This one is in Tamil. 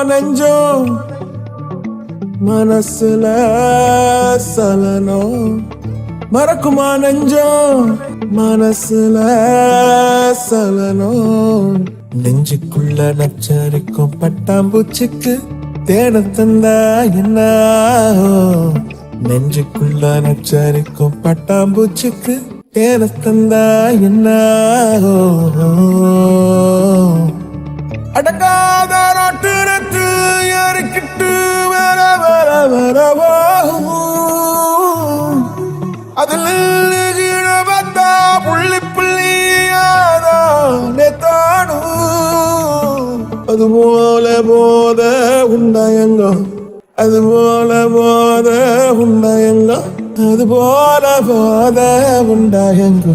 நெஞ்சம் மனசுல சலனம் மறக்குமா நெஞ்சம் மனசுல சலனம் நெஞ்சுக்குள்ள நச்சரிக்கும் பட்டாம்பூச்சிக்கு தேட தந்தா என்ன நெஞ்சுக்குள்ள நச்சரிக்கும் பட்டாம்பூச்சிக்கு தேட தந்தா என்ன அடங்காத நாட்டு யாருக்கிட்டு வர வர வரவோ அதில் பார்த்தா புள்ளி புள்ளியாதானே தானும் அதுபோல போத உண்டயங்கோ அதுபோல போத உண்டயங்கோ அதுபோல போத உண்டயங்கோ